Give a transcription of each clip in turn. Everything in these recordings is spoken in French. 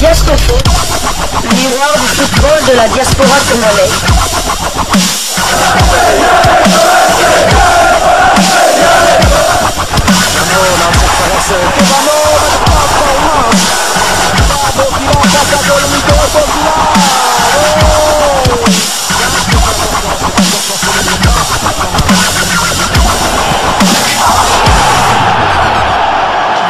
Diascofoot, miroir du football de la diaspora congolaise.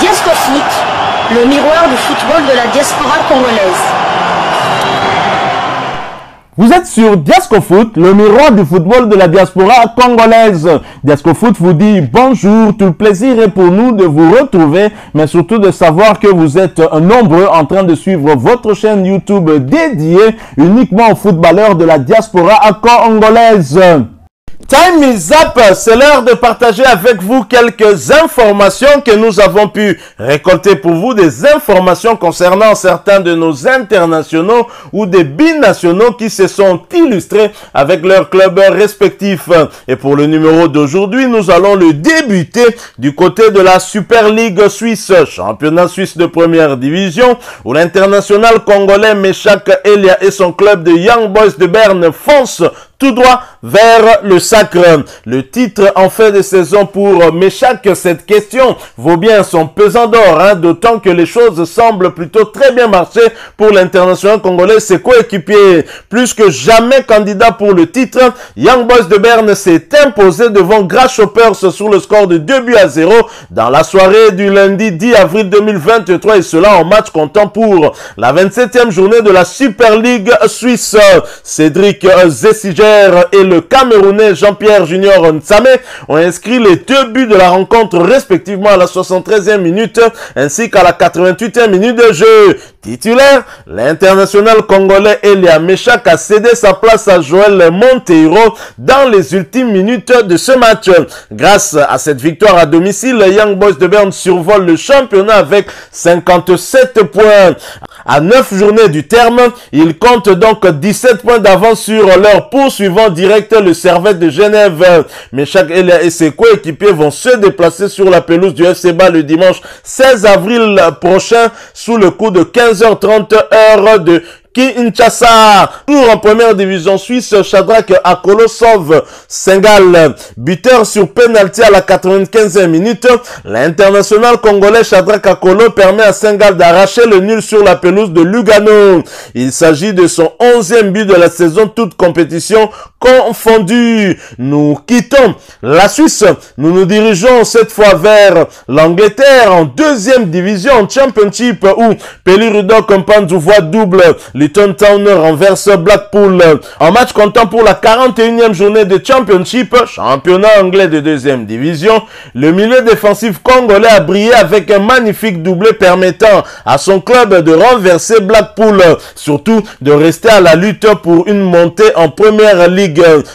Diascofoot, le miroir du football de la diaspora congolaise. Vous êtes sur Diascofoot, le miroir du football de la diaspora congolaise. Diascofoot vous dit bonjour, tout le plaisir est pour nous de vous retrouver, mais surtout de savoir que vous êtes nombreux en train de suivre votre chaîne YouTube dédiée uniquement aux footballeurs de la diaspora congolaise. Time is up, c'est l'heure de partager avec vous quelques informations que nous avons pu récolter pour vous, des informations concernant certains de nos internationaux ou des binationaux qui se sont illustrés avec leurs clubs respectifs. Et pour le numéro d'aujourd'hui, nous allons le débuter du côté de la Super League Suisse, championnat suisse de première division, où l'international congolais Meshak Elia et son club de Young Boys de Berne foncent tout droit vers le sacre. Le titre en fin de saison pour Meshak, cette question vaut bien son pesant d'or, d'autant que les choses semblent plutôt très bien marcher pour l'international congolais, ses coéquipiers. Plus que jamais candidat pour le titre, Young Boys de Berne s'est imposé devant Grasshoppers sur le score de 2-0 dans la soirée du lundi 10 avril 2023, et cela en match comptant pour la 27e journée de la Super League Suisse. Cédric Zessiger et le Camerounais Jean-Pierre Junior Nsame ont inscrit les 2 buts de la rencontre respectivement à la 73e minute ainsi qu'à la 88e minute de jeu. Titulaire, l'international congolais Elia Meshak a cédé sa place à Joël Monteiro dans les ultimes minutes de ce match. Grâce à cette victoire à domicile, les Young Boys de Berne survolent le championnat avec 57 points. À 9 journées du terme, ils comptent donc 17 points d'avance sur leur poursuivant direct, le Servette de Genève. Meshak Elia et ses coéquipiers vont se déplacer sur la pelouse du FC Ba le dimanche 16 avril prochain sous le coup de 15h30 heure de Kinshasa. Toujours en première division suisse, Shadrack Akolo sauve Sengal. Buteur sur penalty à la 95e minute. L'international congolais Shadrack Akolo permet à Sengal d'arracher le nul sur la pelouse de Lugano. Il s'agit de son 11e but de la saison, toute compétition confondue. Nous quittons la Suisse. Nous nous dirigeons cette fois vers l'Angleterre en 2e division, en Championship, où Pelirudok Mpanzu voit double. Luton Town renverse Blackpool. En match comptant pour la 41e journée de Championship, championnat anglais de 2e division, le milieu défensif congolais a brillé avec un magnifique doublé permettant à son club de renverser Blackpool, surtout de rester à la lutte pour une montée en première ligue.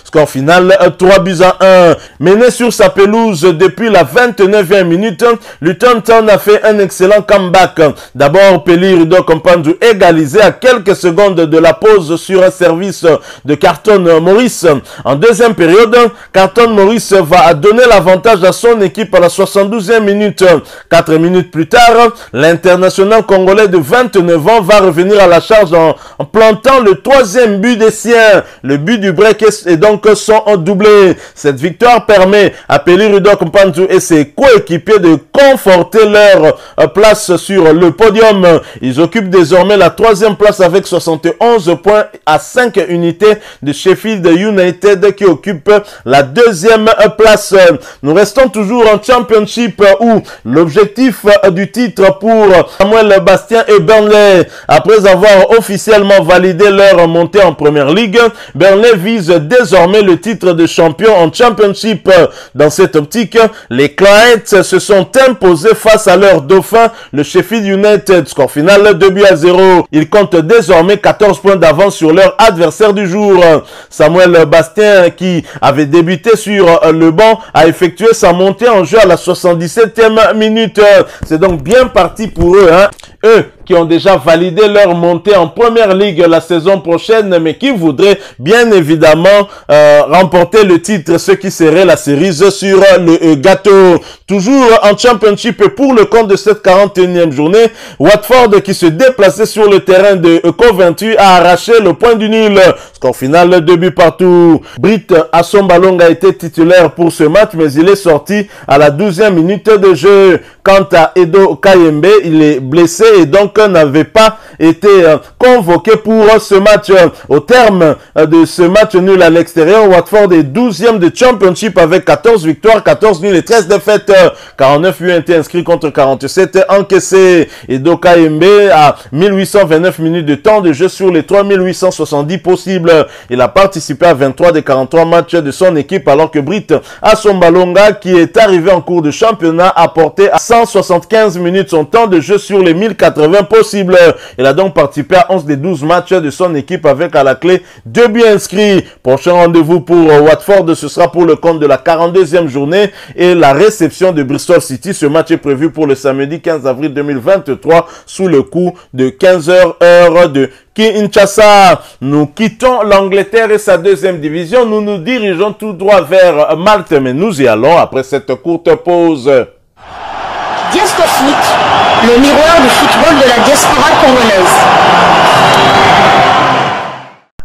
Score final 3-1. Mené sur sa pelouse depuis la 29e minute, Luton Town a fait un excellent comeback. D'abord, Pelirudok Mpanzu égalisé à quelques secondes de la pause sur un service de Carlton Morris. En deuxième période, Carlton Morris va donner l'avantage à son équipe à la 72e minute. 4 minutes plus tard, l'international congolais de 29 ans va revenir à la charge en plantant le 3e but des siens. Le but du break est donc son doublé. Cette victoire permet à Pelirudok Mpanzu et ses coéquipiers de conforter leur place sur le podium. Ils occupent désormais la 3e place avec 71 points à 5 unités de Sheffield United qui occupe la 2e place. Nous restons toujours en Championship où l'objectif du titre pour Samuel Bastien et Burnley, après avoir officiellement validé leur montée en Première Ligue, Burnley vise désormais le titre de champion en Championship. Dans cette optique, les Clients se sont imposés face à leur dauphin, le Sheffield United. Score final 2-0. Ils comptent désormais désormais 14 points d'avance sur leur adversaire du jour. Samuel Bastien, qui avait débuté sur le banc, a effectué sa montée en jeu à la 77e minute. C'est donc bien parti pour eux, hein. Eux qui ont déjà validé leur montée en première ligue la saison prochaine, mais qui voudraient bien évidemment remporter le titre, ce qui serait la cerise sur le gâteau. Toujours en Championship et pour le compte de cette 41e journée, Watford, qui se déplaçait sur le terrain de Coventry, a arraché le point du nul. Score final, 2 buts partout. Britt Assombalong a été titulaire pour ce match, mais il est sorti à la 12e minute de jeu. Quant à Edo Kayembe, il est blessé et donc n'avait pas été convoqué pour ce match. Au terme de ce match nul à l'extérieur, Watford est 12e de Championship avec 14 victoires, 14 nuls et 13 défaites. 49 buts été inscrits contre 47 encaissés. Edo Kayembe a 1829 minutes de temps de jeu sur les 3870 possibles. Il a participé à 23 des 43 matchs de son équipe, alors que Britt Assombalonga, qui est arrivé en cours de championnat, a porté à 175 minutes son temps de jeu sur les 1080 possibles. Il a donc participé à 11 des 12 matchs de son équipe avec à la clé 2 buts inscrits. Prochain rendez-vous pour Watford, ce sera pour le compte de la 42e journée et la réception de Bristol City. Ce match est prévu pour le samedi 15 avril 2023 sous le coup de 15h heure de Kinshasa. Nous quittons l'Angleterre et sa deuxième division. Nous nous dirigeons tout droit vers Malte, mais nous y allons après cette courte pause. Diasco Foot, le miroir du football de la diaspora congolaise.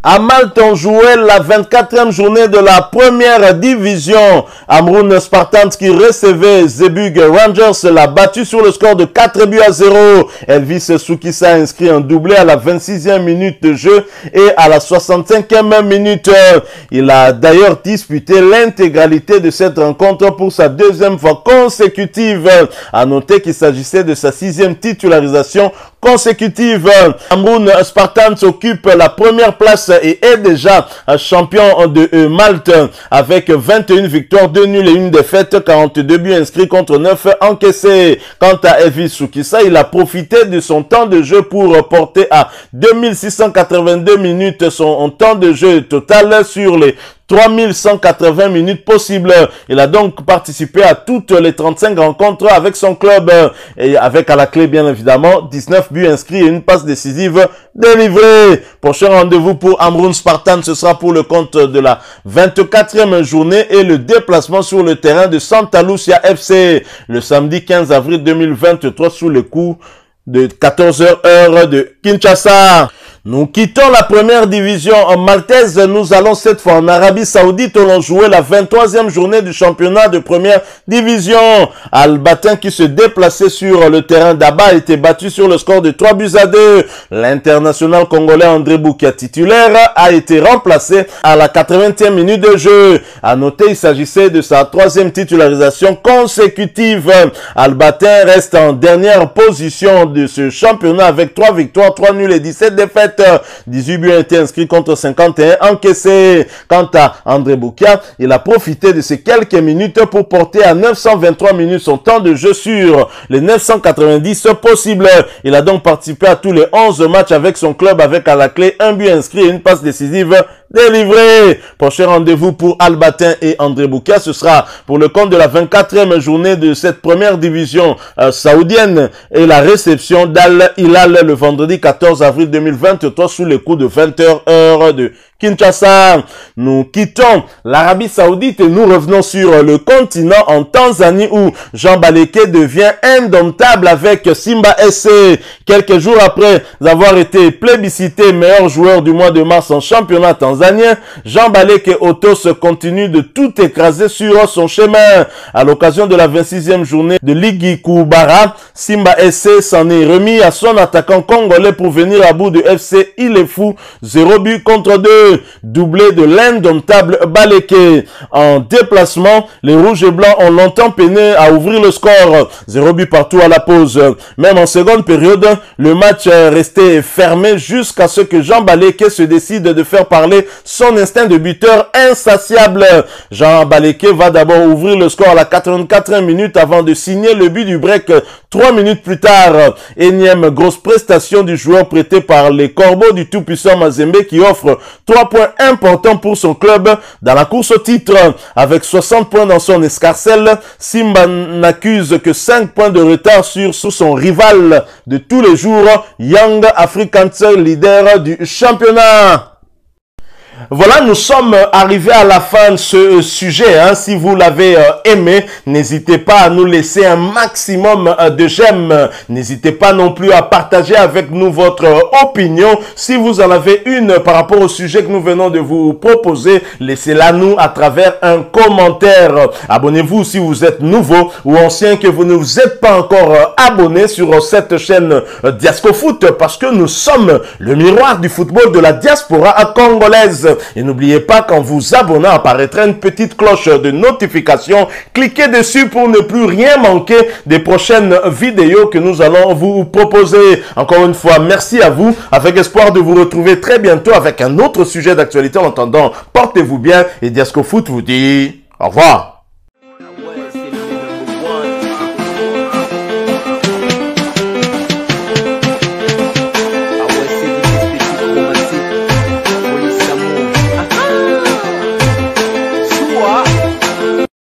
À Malte, on jouait la 24e journée de la première division. Amroun Spartans, qui recevait Zebug Rangers, l'a battu sur le score de 4 buts à 0. Elvis Soukissa a inscrit un doublé à la 26e minute de jeu et à la 65e minute. Il a d'ailleurs disputé l'intégralité de cette rencontre pour sa deuxième fois consécutive. À noter qu'il s'agissait de sa 6e titularisation consécutive. Amroun Spartans occupe la première place et est déjà champion de Malte avec 21 victoires, 2 nuls et 1 défaite, 42 buts inscrits contre 9 encaissés. Quant à Elvis Soukissa, il a profité de son temps de jeu pour porter à 2682 minutes son temps de jeu total sur les 3180 minutes possibles. Il a donc participé à toutes les 35 rencontres avec son club et avec à la clé bien évidemment 19 buts inscrits et une passe décisive délivrée. Prochain rendez-vous pour Amroun Spartan, ce sera pour le compte de la 24e journée et le déplacement sur le terrain de Santa Lucia FC le samedi 15 avril 2023 sous le coup de 14h heure de Kinshasa. Nous quittons la première division maltaise. Nous allons cette fois en Arabie Saoudite où l'on jouait la 23e journée du championnat de première division. Al-Batin, qui se déplaçait sur le terrain d'Aba, a été battu sur le score de 3 buts à 2. L'international congolais André Boukia, titulaire, a été remplacé à la 80e minute de jeu. À noter, il s'agissait de sa 3e titularisation consécutive. Al-Batin reste en dernière position de ce championnat avec 3 victoires, 3 nuls et 17 défaites. 18 buts ont été inscrits contre 51 encaissés. Quant à André Boukia, il a profité de ces quelques minutes pour porter à 923 minutes son temps de jeu sur les 990 possibles. Il a donc participé à tous les 11 matchs avec son club avec à la clé un but inscrit et une passe décisive délivré. Prochain rendez-vous pour Al-Batin et André Boukia, ce sera pour le compte de la 24e journée de cette première division saoudienne et la réception d'Al-Hilal le vendredi 14 avril 2023 sous les coups de 20h heure de Kinshasa. Nous quittons l'Arabie Saoudite et nous revenons sur le continent en Tanzanie où Jean Baleke devient indomptable avec Simba SC. Quelques jours après avoir été plébiscité meilleur joueur du mois de mars en championnat tanzanien, Jean Baleke Otos continue de tout écraser sur son chemin. À l'occasion de la 26e journée de Ligi Kubara, Simba SC s'en est remis à son attaquant congolais pour venir à bout de FC Il est fou, 0 but contre 2. 2, doublé de l'indomptable Baleke. En déplacement, les Rouges et Blancs ont longtemps peiné à ouvrir le score. 0 but partout à la pause. Même en seconde période, le match restait fermé jusqu'à ce que Jean Baleke se décide de faire parler son instinct de buteur insatiable. Jean Baleke va d'abord ouvrir le score à la 84e minute avant de signer le but du break 3 minutes plus tard. Énième grosse prestation du joueur prêté par les Corbeaux du tout-puissant Mazembe qui offre 3 points importants pour son club dans la course au titre. Avec 60 points dans son escarcelle, Simba n'accuse que 5 points de retard sur son rival de tous les jours, Young Africans, leader du championnat. Voilà, nous sommes arrivés à la fin de ce sujet. Si vous l'avez aimé, n'hésitez pas à nous laisser un maximum de j'aime. N'hésitez pas non plus à partager avec nous votre opinion. Si vous en avez une par rapport au sujet que nous venons de vous proposer, laissez-la nous à travers un commentaire. Abonnez-vous si vous êtes nouveau ou ancien que vous ne vous êtes pas encore abonné sur cette chaîne Diasco Foot parce que nous sommes le miroir du football de la diaspora congolaise. Et n'oubliez pas qu'en vous abonnant apparaîtra une petite cloche de notification. Cliquez dessus pour ne plus rien manquer des prochaines vidéos que nous allons vous proposer. Encore une fois, merci à vous, avec espoir de vous retrouver très bientôt avec un autre sujet d'actualité. En attendant, portez-vous bien et Diasco Foot vous dit au revoir.